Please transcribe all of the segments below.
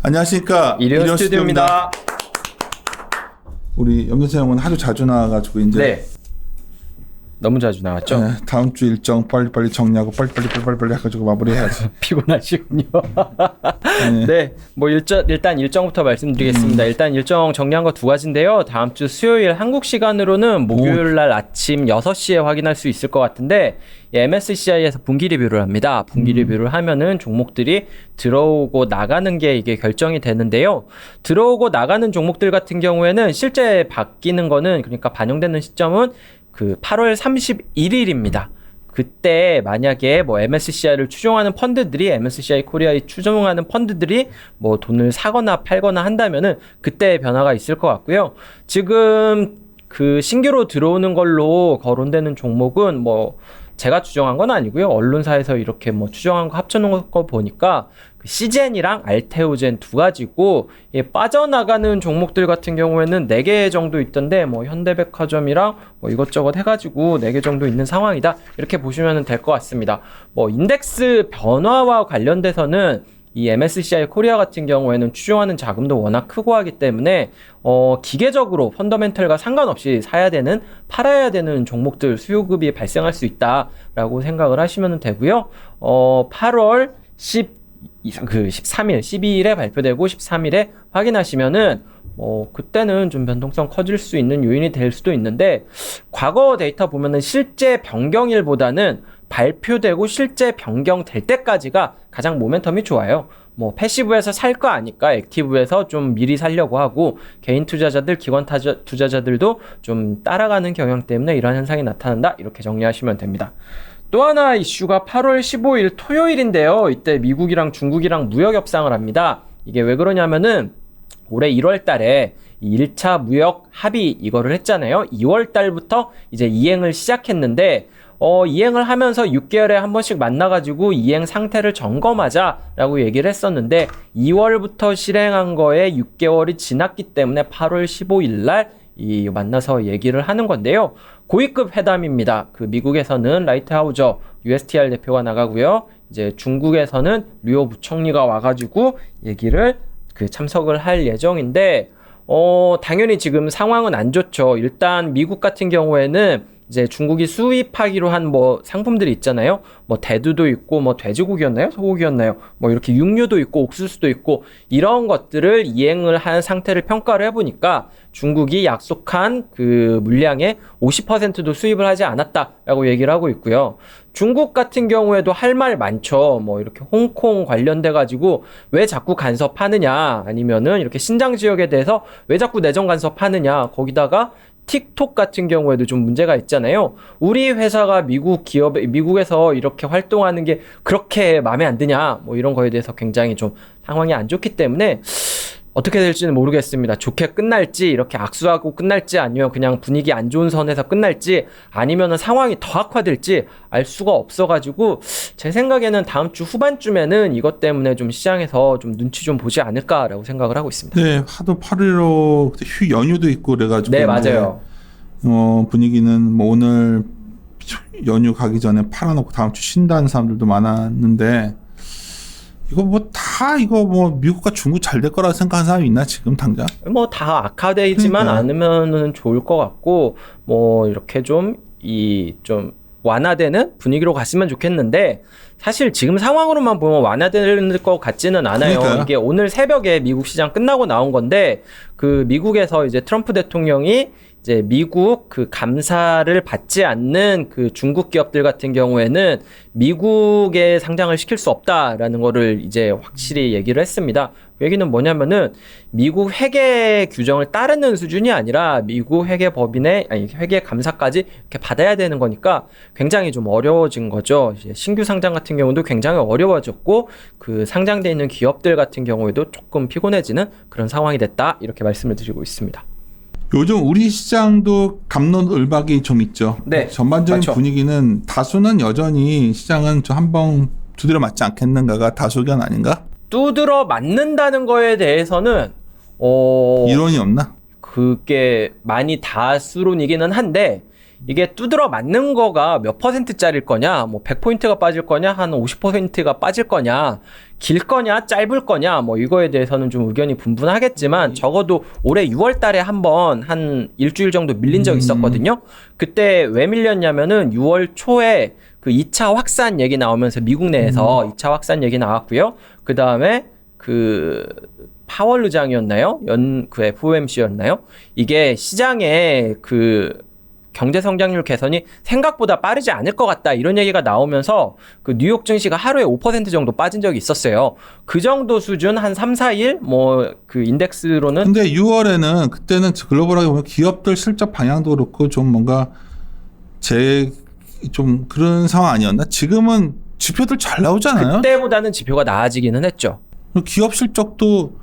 안녕하십니까. 일요 스튜디오입니다. 우리 염려세 형은 하도 자주 나와가지고 이제 네. 너무 자주 나왔죠? 네, 다음 주 일정 빨리빨리 정리하고 빨리빨리 해가지고 마무리해야지. 피곤하시군요. 네. 네, 뭐 일단 일정부터 말씀드리겠습니다. 일단 일정 정리한 거 두 가지인데요. 다음 주 수요일 한국 시간으로는 목요일 날 아침 6시에 확인할 수 있을 것 같은데 MSCI에서 분기 리뷰를 합니다. 분기 리뷰를 하면은 종목들이 들어오고 나가는 게 이게 결정이 되는데요. 들어오고 나가는 종목들 같은 경우에는 실제 바뀌는 거는 그러니까 반영되는 시점은 그 8월 31일입니다. 그때 만약에 뭐 MSCI를 추종하는 펀드들이 MSCI 코리아에 추종하는 펀드들이 뭐 돈을 사거나 팔거나 한다면은 그때 변화가 있을 것 같고요. 지금 그 신규로 들어오는 걸로 거론되는 종목은 뭐 제가 추정한 건 아니고요. 언론사에서 이렇게 뭐 추정한 거 합쳐놓은 거 보니까 그 시젠이랑 알테오젠 두 가지고 빠져나가는 종목들 같은 경우에는 4개 정도 있던데 뭐 현대백화점이랑 뭐 이것저것 해가지고 4개 정도 있는 상황이다. 이렇게 보시면 될 것 같습니다. 뭐 인덱스 변화와 관련돼서는 이 MSCI 코리아 같은 경우에는 추종하는 자금도 워낙 크고 하기 때문에 기계적으로 펀더멘털과 상관없이 사야 되는 팔아야 되는 종목들 수요급이 발생할 수 있다라고 생각을 하시면 되고요. 8월 13일, 12일에 발표되고 13일에 확인하시면은 그때는 좀 변동성 커질 수 있는 요인이 될 수도 있는데 과거 데이터 보면은 실제 변경일보다는 발표되고 실제 변경될 때까지가 가장 모멘텀이 좋아요. 뭐 패시브에서 살 거 아니까 액티브에서 좀 미리 살려고 하고 개인 투자자들, 기관 투자자들도 좀 따라가는 경향 때문에 이러한 현상이 나타난다. 이렇게 정리하시면 됩니다. 또 하나 이슈가 8월 15일 토요일인데요. 이때 미국이랑 중국이랑 무역 협상을 합니다. 이게 왜 그러냐면은 올해 1월 달에 1차 무역 합의 이거를 했잖아요. 2월 달부터 이제 이행을 시작했는데 이행을 하면서 6개월에 한 번씩 만나가지고 이행 상태를 점검하자라고 얘기를 했었는데 2월부터 실행한 거에 6개월이 지났기 때문에 8월 15일 날 만나서 얘기를 하는 건데요. 고위급 회담입니다. 그 미국에서는 라이트하우저 USTR 대표가 나가고요. 이제 중국에서는 류오 부총리가 와가지고 얘기를 참석을 할 예정인데 당연히 지금 상황은 안 좋죠. 일단 미국 같은 경우에는 이제 중국이 수입하기로 한 뭐 상품들이 있잖아요. 뭐 대두도 있고 뭐 돼지고기였나요? 소고기였나요? 뭐 이렇게 육류도 있고 옥수수도 있고 이런 것들을 이행을 한 상태를 평가를 해보니까 중국이 약속한 그 물량의 50%도 수입을 하지 않았다라고 얘기를 하고 있고요. 중국 같은 경우에도 할 말 많죠. 뭐 이렇게 홍콩 관련돼 가지고 왜 자꾸 간섭하느냐, 아니면은 이렇게 신장 지역에 대해서 왜 자꾸 내정 간섭하느냐. 거기다가 틱톡 같은 경우에도 좀 문제가 있잖아요. 우리 회사가 미국에서 이렇게 활동하는 게 그렇게 마음에 안 드냐, 뭐 이런 거에 대해서 굉장히 좀 상황이 안 좋기 때문에 어떻게 될지는 모르겠습니다. 좋게 끝날지, 이렇게 악수하고 끝날지, 아니면 그냥 분위기 안 좋은 선에서 끝날지, 아니면은 상황이 더 악화될지 알 수가 없어가지고 제 생각에는 다음 주 후반쯤에는 이것 때문에 좀 시장에서 좀 눈치 좀 보지 않을까라고 생각을 하고 있습니다. 네, 하도 8.15 연휴도 있고 그래가지고. 네, 맞아요. 분위기는 뭐 오늘 연휴 가기 전에 팔아놓고 다음 주 쉰다는 사람들도 많았는데 이거 뭐 미국과 중국 잘 될 거라고 생각하는 사람이 있나 지금 당장? 뭐 다 악화되지만 않으면은 좋을 것 같고 뭐 이렇게 좀 완화되는 분위기로 갔으면 좋겠는데 사실 지금 상황으로만 보면 완화될 것 같지는 않아요. 그러니까요. 이게 오늘 새벽에 미국 시장 끝나고 나온 건데 그 미국에서 이제 트럼프 대통령이 이제 미국 그 감사를 받지 않는 그 중국 기업들 같은 경우에는 미국에 상장을 시킬 수 없다라는 거를 이제 확실히 얘기를 했습니다. 그 얘기는 뭐냐면은 미국 회계 규정을 따르는 수준이 아니라 미국 회계 회계 감사까지 이렇게 받아야 되는 거니까 굉장히 좀 어려워진 거죠. 이제 신규 상장 같은 경우도 굉장히 어려워졌고 그 상장돼 있는 기업들 같은 경우에도 조금 피곤해지는 그런 상황이 됐다. 이렇게 말씀을 드리고 있습니다. 요즘 우리 시장도 갑론을박이 좀 있죠. 네, 전반적인 맞죠. 분위기는 다수는 여전히 시장은 좀 한번 두드려 맞지 않겠는가가 다수 의견 아닌가? 두드러 맞는다는 거에 대해서는 이론이 없나? 그게 많이 다수론이기는 한데 이게 두드러 맞는 거가 몇 퍼센트짜리일 거냐, 뭐 100포인트가 빠질 거냐, 한 50%가 빠질 거냐, 길 거냐, 짧을 거냐, 뭐 이거에 대해서는 좀 의견이 분분하겠지만 적어도 올해 6월 달에 한번 한 일주일 정도 밀린 적이 있었거든요. 그때 왜 밀렸냐면은 6월 초에 그 2차 확산 얘기 나오면서 미국 내에서 2차 확산 얘기 나왔고요. 그 다음에 그 파월 의장이었나요? 그 FOMC였나요? 이게 시장에 그 경제 성장률 개선이 생각보다 빠르지 않을 것 같다 이런 얘기가 나오면서 그 뉴욕 증시가 하루에 5% 정도 빠진 적이 있었어요. 그 정도 수준 한 3, 4일 뭐 그 인덱스로는 근데 6월에는 그때는 글로벌하게 보면 기업들 실적 방향도 그렇고 좀 뭔가 좀 그런 상황 아니었나? 지금은 지표들 잘 나오잖아요. 그때보다는 지표가 나아지기는 했죠. 기업 실적도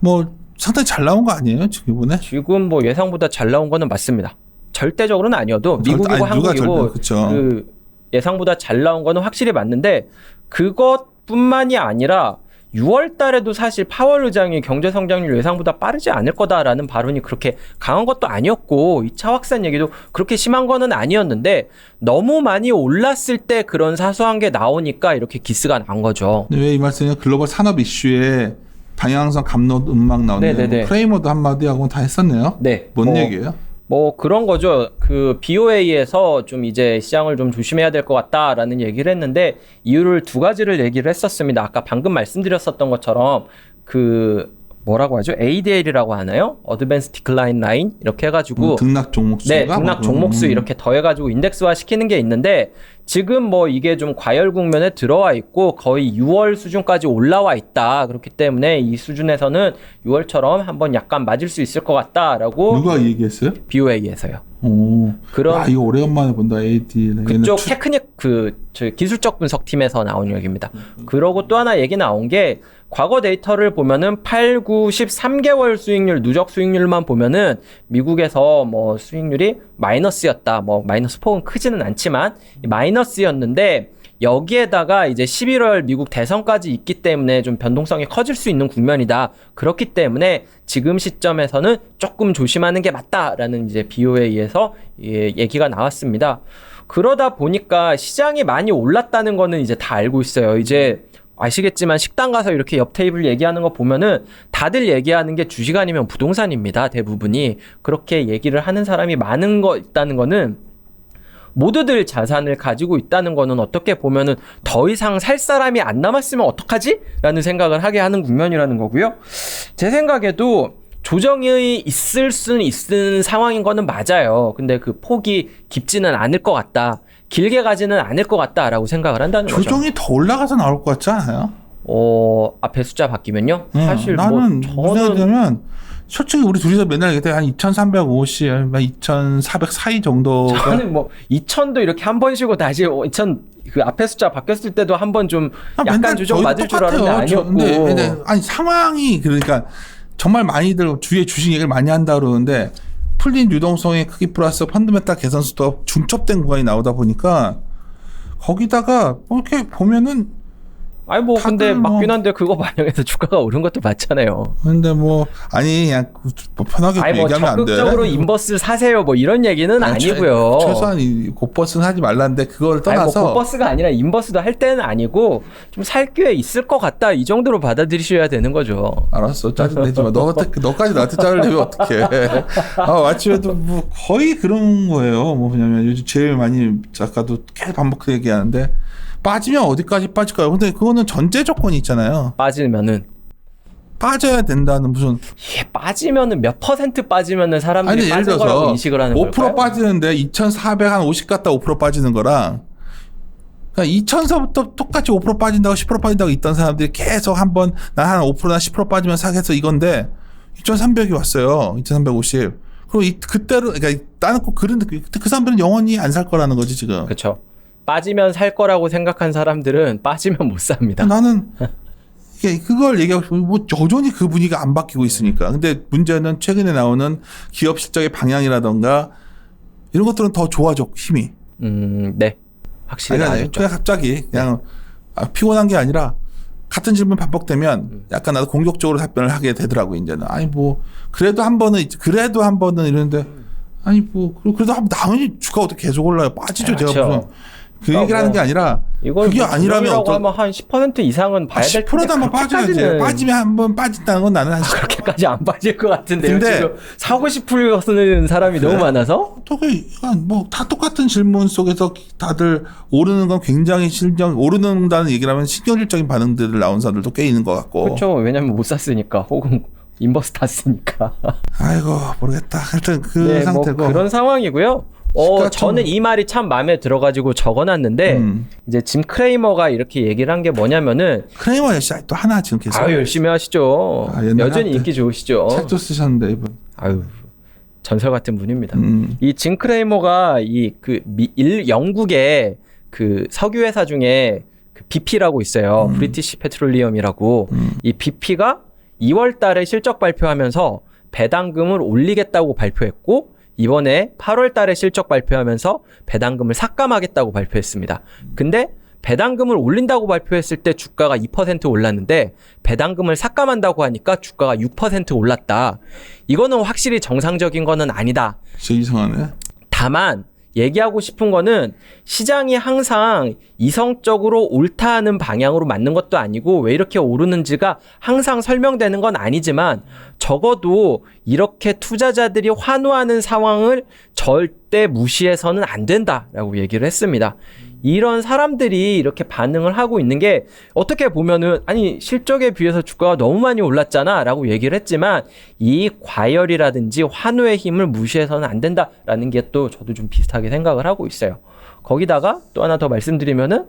뭐 상당히 잘 나온 거 아니에요? 지금 이번에? 지금 뭐 예상보다 잘 나온 거는 맞습니다. 절대적으로는 아니어도 미국이고 한국이고 그 예상보다 잘 나온 거는 확실히 맞는데 그것뿐만이 아니라 6월 달에도 사실 파월 의장이 경제 성장률 예상보다 빠르지 않을 거다라는 발언이 그렇게 강한 것도 아니었고 2차 확산 얘기도 그렇게 심한 거는 아니었는데 너무 많이 올랐을 때 그런 사소한 게 나오니까 이렇게 기스가 난 거죠. 왜 이 말씀이냐? 글로벌 산업 이슈에 방향성 감론 음악 나오는데 뭐 크레이머도 한마디 하고 다 했었네요. 네. 뭔 얘기예요? 뭐 그런 거죠. 그 BOA에서 좀 이제 시장을 좀 조심해야 될 것 같다라는 얘기를 했는데 이유를 두 가지를 얘기를 했었습니다. 아까 방금 말씀드렸었던 것처럼 그 뭐라고 하죠? ADL이라고 하나요? Advanced Decline Line 이렇게 해가지고 등락 종목수가 네, 등락 종목수 이렇게 더해가지고 인덱스화 시키는 게 있는데 지금 뭐 이게 좀 과열 국면에 들어와 있고 거의 6월 수준까지 올라와 있다. 그렇기 때문에 이 수준에서는 6월처럼 한번 약간 맞을 수 있을 것 같다라고 누가 얘기했어요? BOA에서요. 오, 그런 이거 오래간만에 본다. AD 그쪽 테크닉 저 기술적 분석팀에서 나온 얘기입니다. 그러고 또 하나 얘기 나온 게 과거 데이터를 보면은 8, 9, 13개월 수익률 누적 수익률만 보면은 미국에서 뭐 수익률이 마이너스였다. 뭐 마이너스 폭은 크지는 않지만 마이너스였는데 여기에다가 이제 11월 미국 대선까지 있기 때문에 좀 변동성이 커질 수 있는 국면이다. 그렇기 때문에 지금 시점에서는 조금 조심하는 게 맞다라는 이제 BOA에서 얘기가 나왔습니다. 그러다 보니까 시장이 많이 올랐다는 거는 이제 다 알고 있어요. 이제 아시겠지만 식당 가서 이렇게 옆 테이블 얘기하는 거 보면은 다들 얘기하는 게 주식 아니면 부동산입니다. 대부분이. 그렇게 얘기를 하는 사람이 많은 거 있다는 거는 모두들 자산을 가지고 있다는 거는 어떻게 보면은 더 이상 살 사람이 안 남았으면 어떡하지? 라는 생각을 하게 하는 국면이라는 거고요. 제 생각에도 조정이 있을 수는 있는 상황인 거는 맞아요. 근데 그 폭이 깊지는 않을 것 같다. 길게 가지는 않을 것 같다라고 생각을 한다는 거죠. 조정이 더 올라가서 나올 것 같지 않아요? 앞에 숫자 바뀌면요? 사실 나는 뭐 저는 솔직히 우리 둘이서 맨날 얘기할 때 한 2,350, 2,400 사이 정도가 저는 뭐 2,000도 이렇게 한 번 쉬고 다시 2,000 그 앞에 숫자 바뀌었을 때도 한 번 좀 약간 조정 맞을 줄 알았는데 아니었고. 근데 아니 상황이 그러니까 정말 많이들 주위에 주식 얘기를 많이 한다 그러는데 풀린 유동성의 크기 플러스 펀드멘탈 개선수도 중첩된 구간이 나오다 보니까 거기다가 뭐 이렇게 보면은 아니 뭐 근데 맞긴 한데 그거 반영해서 주가가 오른 것도 맞잖아요. 근데 뭐 아니 그냥 뭐 편하게 아니 뭐 얘기하면 안 돼. 적극적으로 인버스 사세요 뭐 이런 얘기는 아니고요. 최소한 이 곧버스는 하지 말라는데 그걸 떠나서 뭐 곧버스가 아니라 인버스도 할 때는 아니고 좀 살 기회 있을 것 같다 이 정도로 받아들이셔야 되는 거죠. 알았어 짜증내지 마. 너까지 나한테 짜증 내면 어떡해. 마침에도 뭐 거의 그런 거예요. 뭐 왜냐면 요즘 제일 많이 작가도 계속 반복 얘기하는데. 빠지면 어디까지 빠질까요? 근데 그거는 전제 조건이 있잖아요. 빠지면은 빠져야 된다는 무슨 이게 빠지면은 몇 %? 빠지면은 사람들이 빠진 거라고 인식을 하는 5% 걸까요? 빠지는데 2,450 갔다 5% 빠지는 거랑 그러니까 2,000서부터 똑같이 5% 빠진다고 10% 빠진다고 있던 사람들이 계속 한번 난 한 5%나 10% 빠지면 사겠어 이건데 2,300이 왔어요. 2,350. 그리고 그때로 그러니까 나는 꼭 그런 느낌. 그 사람들은 영원히 안 살 거라는 거지 지금. 그렇죠. 빠지면 살 거라고 생각한 사람들은 빠지면 못 삽니다. 나는 그걸 얘기하고 싶으면 뭐 여전히 그 분위기가 안 바뀌고 있으니까. 근데 문제는 최근에 나오는 기업 실적의 방향이라던가 이런 것들은 더 좋아져 힘이. 네. 확실히 나아졌죠. 그냥 갑자기 그냥 피곤한 게 아니라 같은 질문 반복되면 약간 나도 공격적으로 답변을 하게 되더라고 이제는. 아니 뭐 그래도 한 번은 이러는데 아니 뭐 그래도 당연히 주가가 어떻게 계속 올라요. 빠지죠. 그렇죠. 제가 무슨 그 얘기를 하는 게 아니라 이걸 그게 뭐 아니라면 조정이라고 하면 한 10% 이상은 봐야 될 텐데 10%도 한번 빠져야지. 그렇게까지는 빠지면 한번 빠진다는 건 나는 한 그렇게까지 안 빠질 것 같은데요. 근데 지금 사고 싶은 사람이 너무 많아서 어떻게 뭐다 똑같은 질문 속에서 다들 오르는 건 굉장히 오르는다는 얘기를 하면 신경질적인 반응들을 나온 사람들도 꽤 있는 것 같고. 그렇죠. 왜냐면 못 샀으니까 혹은 인버스 탔으니까. 아이고 모르겠다. 하여튼 그 네, 상태고. 뭐 그런 상황이고요. 시가총- 저는 이 말이 참 마음에 들어가지고 적어놨는데 이제 짐 크레이머가 이렇게 얘기를 한 게 뭐냐면은 크레이머 역시 또 하나 지금 계속 열심히 하시죠. 옛날에 여전히 한때 인기 좋으시죠. 책도 쓰셨는데 이분. 전설 같은 분입니다. 이 짐 크레이머가 영국의 그 석유 회사 중에 그 BP라고 있어요. 브리티시 페트롤리엄이라고. 이 BP가 2월 달에 실적 발표하면서 배당금을 올리겠다고 발표했고 이번에 8월 달에 실적 발표하면서 배당금을 삭감하겠다고 발표했습니다. 근데 배당금을 올린다고 발표했을 때 주가가 2% 올랐는데 배당금을 삭감한다고 하니까 주가가 6% 올랐다. 이거는 확실히 정상적인 거는 아니다. 진짜 이상하네. 다만 얘기하고 싶은 거는 시장이 항상 이성적으로 옳다는 방향으로 맞는 것도 아니고 왜 이렇게 오르는지가 항상 설명되는 건 아니지만 적어도 이렇게 투자자들이 환호하는 상황을 절대 무시해서는 안 된다라고 얘기를 했습니다. 이런 사람들이 이렇게 반응을 하고 있는 게 어떻게 보면은 아니 실적에 비해서 주가가 너무 많이 올랐잖아 라고 얘기를 했지만 이 과열이라든지 환호의 힘을 무시해서는 안 된다라는 게 또 저도 좀 비슷하게 생각을 하고 있어요. 거기다가 또 하나 더 말씀드리면은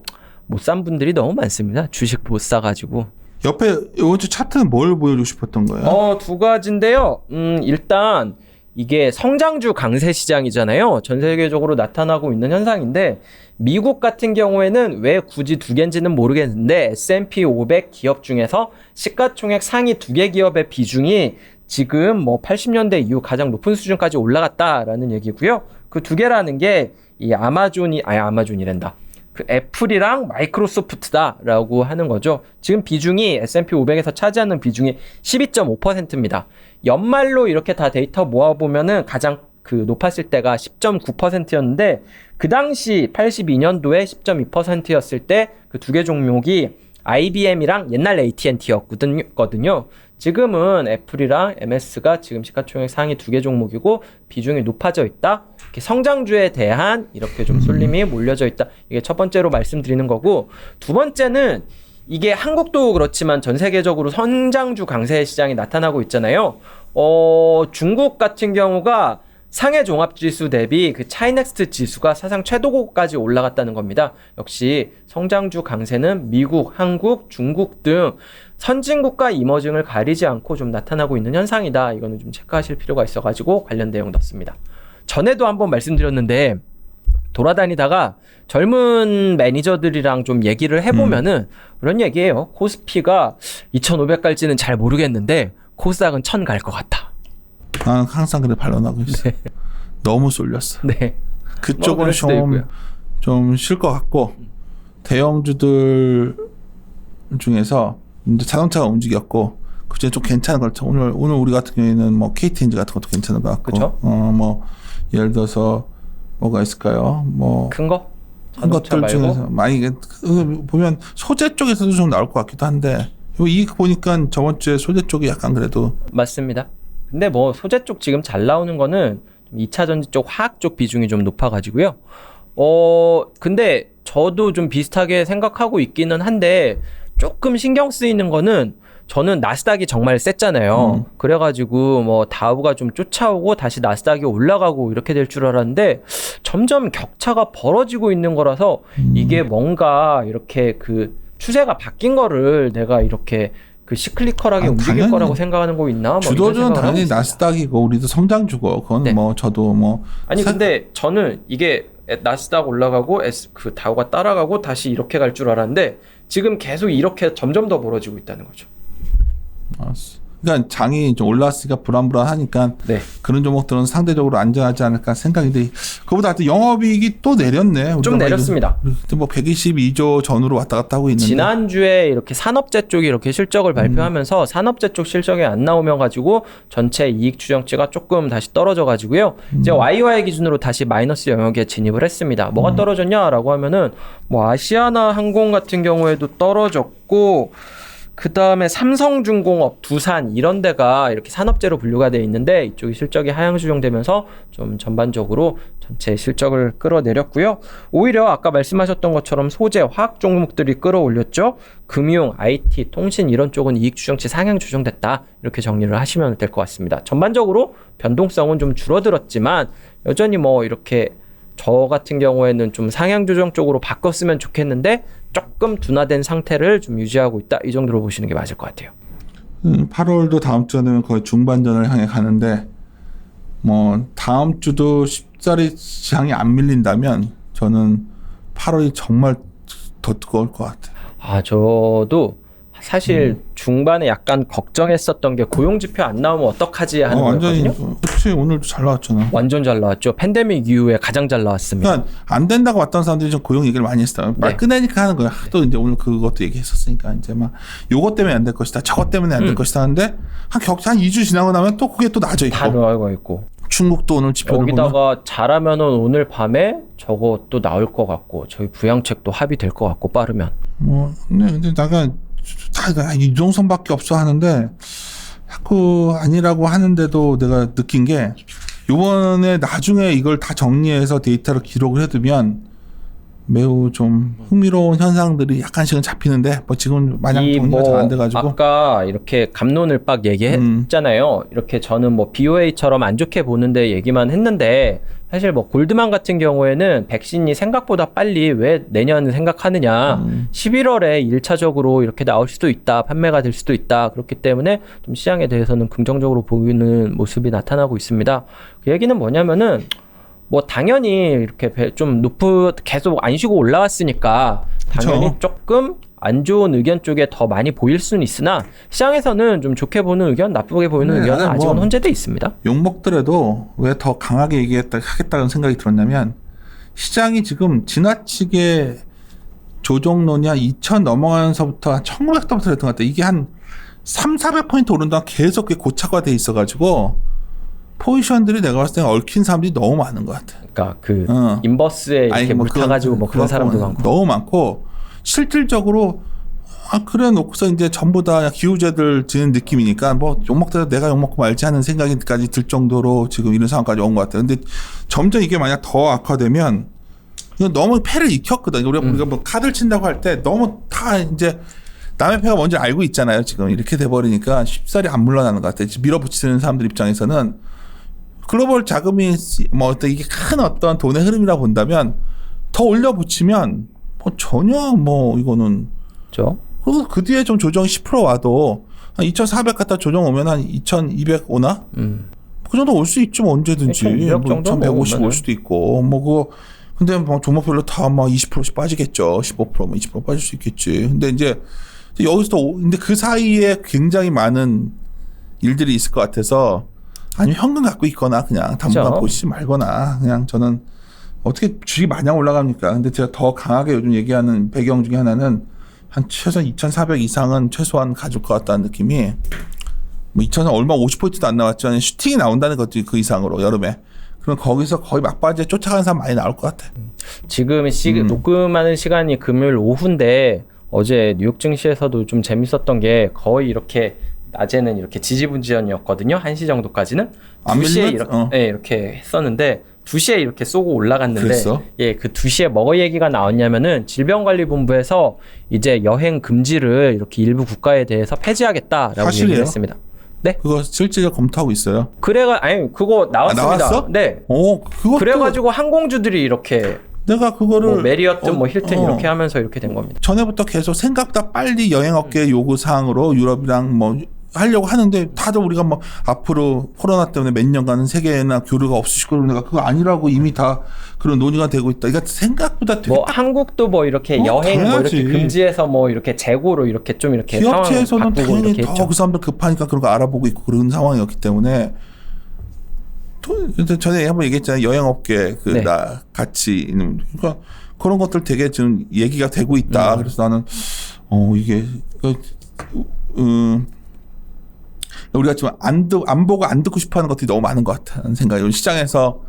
못 산 분들이 너무 많습니다. 주식 못 사가지고. 옆에 이번 주 차트는 뭘 보여주고 싶었던 거예요? 두 가지인데요. 일단 이게 성장주 강세 시장이잖아요. 전 세계적으로 나타나고 있는 현상인데 미국 같은 경우에는 왜 굳이 두 개인지는 모르겠는데 S&P 500 기업 중에서 시가총액 상위 2개 기업의 비중이 지금 뭐 80년대 이후 가장 높은 수준까지 올라갔다라는 얘기고요. 그 두 개라는 게 이 아마존이란다. 그 애플이랑 마이크로소프트다라고 하는 거죠. 지금 비중이 S&P 500에서 차지하는 비중이 12.5%입니다. 연말로 이렇게 다 데이터 모아보면은 가장 높았을 때가 10.9%였는데 그 당시 82년도에 10.2%였을 때 그 두 개 종목이 IBM이랑 옛날 AT&T였거든요. 지금은 애플이랑 MS가 지금 시가총액 상위 2개 종목이고 비중이 높아져 있다. 이렇게 성장주에 대한 이렇게 좀 쏠림이 몰려져 있다. 이게 첫 번째로 말씀드리는 거고 두 번째는 이게 한국도 그렇지만 전 세계적으로 성장주 강세 시장이 나타나고 있잖아요. 중국 같은 경우가 상해 종합지수 대비 그 차이넥스트 지수가 사상 최고까지 올라갔다는 겁니다. 역시 성장주 강세는 미국, 한국, 중국 등 선진국과 이머징을 가리지 않고 좀 나타나고 있는 현상이다. 이거는 좀 체크하실 필요가 있어가지고 관련 내용 넣었습니다. 전에도 한번 말씀드렸는데 돌아다니다가 젊은 매니저들이랑 좀 얘기를 해보면은 그런 얘기예요. 코스피가 2,500 갈지는 잘 모르겠는데 코스닥은 1,000 갈 것 같다. 나는 항상 그래 반론하고 있어. 네. 너무 쏠렸어. 네. 그쪽은 좀 쉴 것 같고 대형주들 중에서 이제 자동차가 움직였고 그중에 좀 괜찮은 걸 오늘 우리 같은 경우에는 뭐 KTNG 같은 것도 괜찮은 것 같고 그쵸? 뭐 예를 들어서 뭐가 있을까요? 뭐 큰 거? 큰 것들 말고? 중에서 많이 보면 소재 쪽에서도 좀 나올 것 같기도 한데 이 보니까 저번 주에 소재 쪽이 약간 그래도 맞습니다. 근데 뭐 소재 쪽 지금 잘 나오는 거는 2차 전지 쪽 화학 쪽 비중이 좀 높아가지고요. 근데 저도 좀 비슷하게 생각하고 있기는 한데 조금 신경 쓰이는 거는 저는 나스닥이 정말 셌잖아요. 그래가지고 뭐 다우가 좀 쫓아오고 다시 나스닥이 올라가고 이렇게 될 줄 알았는데 점점 격차가 벌어지고 있는 거라서 이게 뭔가 이렇게 그 추세가 바뀐 거를 내가 이렇게 그 시클리컬하게 움직일 당연히. 거라고 생각하는 거 있나? 뭐 주도주는 이런 생각을 하고 당연히 있습니다. 나스닥이고 우리도 성장주고 그건 네. 뭐 저도 뭐 아니 근데 저는 이게 나스닥 올라가고 그 다우가 따라가고 다시 이렇게 갈 줄 알았는데 지금 계속 이렇게 점점 더 벌어지고 있다는 거죠. 알았어. 그러니까 장이 좀 올라왔으니까 불안불안하니까 네. 그런 종목들은 상대적으로 안전하지 않을까 생각인데 그보다 하여튼 영업이익이 또 내렸네. 좀 내렸습니다. 뭐 122조 전후로 왔다 갔다 하고 있는데 지난주에 이렇게 산업재 쪽이 이렇게 실적을 발표하면서 산업재 쪽 실적이 안 나오면 가지고 전체 이익 추정치가 조금 다시 떨어져 가지고요. 이제 YY 기준으로 다시 마이너스 영역에 진입을 했습니다. 뭐가 떨어졌냐라고 하면은 뭐 아시아나 항공 같은 경우에도 떨어졌고 그 다음에 삼성중공업, 두산 이런 데가 이렇게 산업재로 분류가 되어 있는데 이쪽이 실적이 하향 조정되면서 좀 전반적으로 전체 실적을 끌어내렸고요. 오히려 아까 말씀하셨던 것처럼 소재, 화학 종목들이 끌어올렸죠. 금융, IT, 통신 이런 쪽은 이익 추정치 상향 조정됐다. 이렇게 정리를 하시면 될 것 같습니다. 전반적으로 변동성은 좀 줄어들었지만 여전히 뭐 이렇게 저 같은 경우에는 좀 상향 조정 쪽으로 바꿨으면 좋겠는데 조금 둔화된 상태를 좀 유지하고 있다. 이 정도로 보시는 게 맞을 것 같아요. 8월도 다음 주에 되면 거의 중반전을 향해 가는데 뭐 다음 주도 쉽사리 시장이 안 밀린다면 저는 8월이 정말 더 뜨거울 것 같아요. 아, 저도 사실 중반에 약간 걱정했었던 게 고용지표 안 나오면 어떡하지 하는 완전히 거거든요. 그치 오늘도 잘 나왔잖아. 완전 잘 나왔죠. 팬데믹 이후에 가장 잘 나왔습니다. 그러니까 안 된다고 왔던 사람들이 좀 고용 얘기를 많이 했어요. 말 네. 꺼내니까 하는 거야. 또 이제 오늘 그것도 얘기했었으니까 이제 막 요것 때문에 안 될 것이다. 저것 때문에 안 될 것이다 하는데 한 2주 지나고 나면 또 그게 또 나아져 다 있고. 나와 있고. 중국도 오늘 지표를 보면 여기다가 잘하면은 오늘 밤에 저것도 나올 것 같고 저희 부양책도 합의될 것 같고 빠르면. 근데 내가 다 이종선밖에 없어 하는데 자꾸 아니라고 하는데도 내가 느낀 게 요번에 나중에 이걸 다 정리해서 데이터로 기록을 해두면 매우 좀 흥미로운 현상들이 약간씩은 잡히는데 뭐 지금 마냥 정리가 잘 안 돼가지고 아까 이렇게 갑론을박 얘기했잖아요. 이렇게 저는 뭐 BOA처럼 안 좋게 보는데 얘기만 했는데 사실 뭐 골드만 같은 경우에는 백신이 생각보다 빨리 왜 내년 생각하느냐 11월에 1차적으로 이렇게 나올 수도 있다 판매가 될 수도 있다 그렇기 때문에 좀 시장에 대해서는 긍정적으로 보이는 모습이 나타나고 있습니다. 그 얘기는 뭐냐면은 뭐 당연히 이렇게 좀 계속 안 쉬고 올라왔으니까 당연히 그쵸. 조금 안 좋은 의견 쪽에 더 많이 보일 수는 있으나 시장에서는 좀 좋게 보는 의견, 나쁘게 보이는 네, 의견은 뭐 아직은 혼재돼 있습니다. 욕 먹더라도 왜 더 강하게 하겠다는 생각이 들었냐면 시장이 지금 지나치게 조정론이 한 2000 넘어가면서부터 한 1900도부터 됐던 것 같아. 이게 한 300-400포인트 오른 동안 계속 그게 고착화돼 있어가지고 포지션들이 내가 봤을 때 얽힌 사람들이 너무 많은 것 같아. 그러니까 그 인버스에 이렇게 물 타가지고 뭐 그런 사람도 많고 너무 많고 실질적으로 그래 놓고서 이제 전부 다 기우제들 드는 느낌이니까 뭐 욕먹더라도 내가 욕먹고 말지 하는 생각까지 들 정도로 지금 이런 상황까지 온 것 같아요. 근데 점점 이게 만약 더 악화되면 이거 너무 패를 익혔거든. 우리가 뭐 카드를 친다고 할 때 너무 다 이제 남의 패가 뭔지 알고 있잖아요. 지금 이렇게 돼버리니까 쉽사리 안 물러나는 것 같아요. 밀어붙이는 사람들 입장에서는 글로벌 자금이 뭐 어떤 이게 큰 어떤 돈의 흐름이라 본다면 더 올려붙이면 뭐 전혀 뭐 이거는 그렇죠. 그리고 그 뒤에 좀 조정이 10% 와도 한 2,400 갖다 조정 오면 한 2,200 오나? 그 정도 올 수 있죠. 뭐 언제든지. 2,200 뭐 정도 1,150 오면은. 올 수도 있고. 뭐 그거 근데 뭐 종목별로 다 막 20%씩 빠지겠죠. 15% 뭐 20% 빠질 수 있겠지. 근데 이제 여기서 근데 그 사이에 굉장히 많은 일들이 있을 것 같아서 아니면 현금 갖고 있거나 그냥 당분간 그렇죠. 보시지 말거나 그냥 저는 어떻게 주식이 마냥 올라갑니까? 근데 제가 더 강하게 요즘 얘기하는 배경 중에 하나는 한 최소한 2,400 이상은 최소한 가질 것 같다는 느낌이 뭐 2,400 얼마 50%도 안 나왔죠. 슈팅이 나온다는 거지 그 이상으로 여름에. 그럼 거기서 거의 막바지에 쫓아가는 사람 많이 나올 것 같아. 지금 녹음하는 시간이 금요일 오후인데 어제 뉴욕 증시에서도 좀 재밌었던 게 거의 이렇게 낮에는 이렇게 지지부진이었거든요. 1시 정도까지는. 안 2시에 밀리면? 이렇게 했었는데 2시에 이렇게 쏘고 올라갔는데 그랬어? 예, 그 2시에 뭐가 얘기가 나왔냐면은 질병관리본부에서 이제 여행 금지를 이렇게 일부 국가에 대해서 폐지하겠다라고 사실이에요? 얘기를 했습니다. 네? 그거 실질적으로 검토하고 있어요. 그거 나왔습니다. 나왔어? 네. 그것도 그래가지고 항공주들이 이렇게 내가 그거를 뭐 메리어트, 뭐 힐튼 어. 이렇게 하면서 이렇게 된 겁니다. 전에부터 계속 생각보다 빨리 여행업계 요구 사항으로 유럽이랑 뭐 하려고 하는데 다들 우리가 뭐 앞으로 코로나 때문에 몇 년간은 세계나 교류가 없으시고 그러니까 그거 아니라고 이미 다 그런 논의가 되고 있다. 그러니까 생각보다 되게 뭐 한국도 뭐 이렇게 여행 뭐 당연하지. 이렇게 금지해서 뭐 이렇게 재고로 이렇게 좀 이렇게 기업체에서는 상황 바꾸고 당연히 이렇게 더 했죠. 그 사람들 급하니까 그런 거 알아보고 있고 그런 상황이었기 때문에 또 전에 한번 얘기했잖아요. 여행업계 네. 나 같이 있는 그러니까 그런 것들 되게 지금 얘기가 되고 있다. 그래서 나는 이게 우리가 지금 안 보고 안 듣고 싶어하는 것들이 너무 많은 것 같다는 생각이 시장에서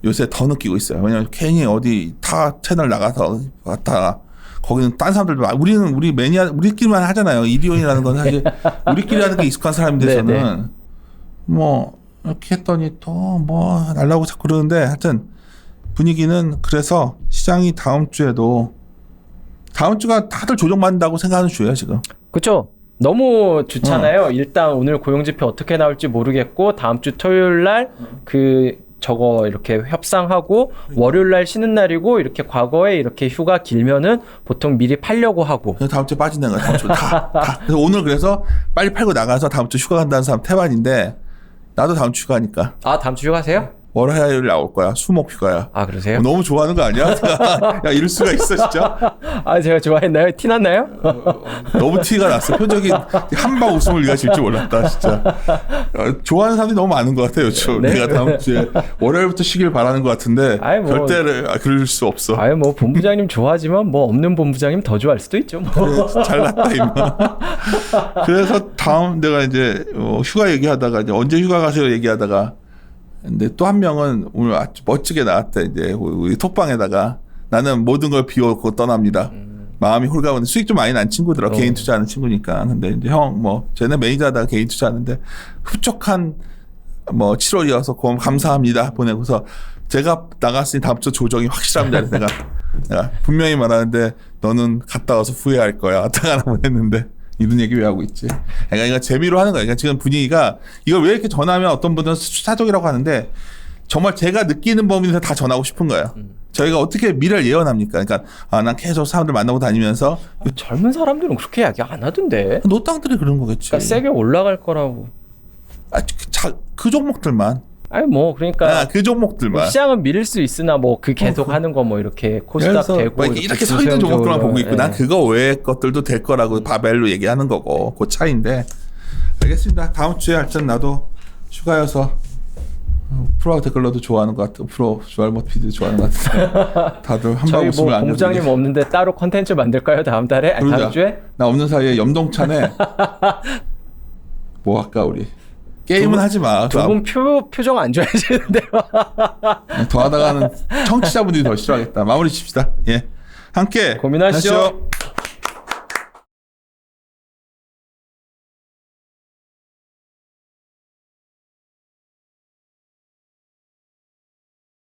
요새 더 느끼고 있어요. 왜냐하면 괜히 어디 타 채널 나가서 갔다가 거기는 딴 사람들도 우리는 우리 매니아 우리끼리만 하잖아요. 이디온이라는 건 사실 우리끼리 하는 게 익숙한 사람들에서는 네네. 뭐 이렇게 했더니 또 뭐 날라고 자꾸 그러는데 하여튼 분위기는 그래서 시장이 다음 주가 다들 조정받는다고 생각하는 주예요 지금. 그렇죠. 너무 좋잖아요. 일단 오늘 고용지표 어떻게 나올지 모르겠고 다음 주 토요일 날 저거 이렇게 협상하고 월요일 날 쉬는 날이고 이렇게 과거에 이렇게 휴가 길면은 보통 미리 팔려고 하고. 그래서 다음 주에 빠진다는 거야. 다음 주 다. 그래서 오늘 그래서 빨리 팔고 나가서 다음 주 휴가 간다는 사람 태반인데 나도 다음 주 휴가니까. 아, 다음 주 휴가세요? 월화요일 나올 거야. 수목 휴가야. 아, 그러세요? 너무 좋아하는 거 아니야? 야 이럴 수가 있어 진짜. 아, 제가 좋아했나요? 티 났나요? 너무 티가 났어. 표정이 한방 웃음을 네가 질 줄 몰랐다 진짜. 좋아하는 사람들이 너무 많은 것 같아요. 네. 내가 다음 주에 월요일부터 쉬길 바라는 것 같은데 아이, 뭐. 절대 그럴 수 없어. 아유, 뭐 본부장님 좋아하지만 뭐 없는 본부장님 더 좋아할 수도 있죠. 뭐. 그래, 잘났다 임마. 그래서 다음 내가 이제 휴가 얘기하다가 이제 언제 휴가 가세요 얘기하다가 근데 또 한 명은 오늘 아주 멋지게 나왔다. 이제 우리 톡방에다가 나는 모든 걸 비워놓고 떠납니다. 마음이 홀가분해. 수익 좀 많이 난 친구더라. 개인 투자하는 친구니까. 근데 이제 형 뭐 쟤네 매니저하다가 개인 투자하는데 흡족한 뭐 7월이어서 고마움 감사합니다 보내고서 제가 나갔으니 다음 주 조정이 확실합니다. 내가 분명히 말하는데 너는 갔다 와서 후회할 거야. 딱 하나 보냈는데 이런 얘기 왜 하고 있지? 그러니까 이거 재미로 하는 거야. 그러니까 지금 분위기가 이걸 왜 이렇게 전하면 어떤 분들은 수사적이라고 하는데 정말 제가 느끼는 범위에서 다 전하고 싶은 거예요. 저희가 어떻게 미래를 예언합니까? 그러니까 난 계속 사람들 만나고 다니면서 젊은 사람들은 그렇게 이야기 안 하던데. 노땅들이 그런 거겠지. 그러니까 세게 올라갈 거라고. 그 종목들만. 아니 뭐 그러니까 그 종목들만. 시장은 밀릴 수 있으나 뭐 그 계속 하는 거 뭐 이렇게 코스닥 되고 뭐 이렇게 서 있는 종목들만 보고 있고 예. 난 그거 외의 것들도 될 거라고 바벨로 얘기하는 거고 그 차이인데 알겠습니다. 다음 주에 하여튼 나도 휴가여서 프로하고 댓글러도 좋아하는 것 같아. 프로 주알못 PD 좋아하는 것 같은데 다들 한방 저희 웃음을 뭐 안 본부장님 없는데 따로 컨텐츠 만들까요 다음 달에? 아니, 다음 주에? 나 없는 사이에 염동찬에 뭐 할까 우리 게임은 하지 마. 두 분 표정 안 좋아지는데. 더 하다가는 청취자분들이 더 싫어하겠다. 마무리 칩시다. 예, 함께 고민하시죠. 하시죠.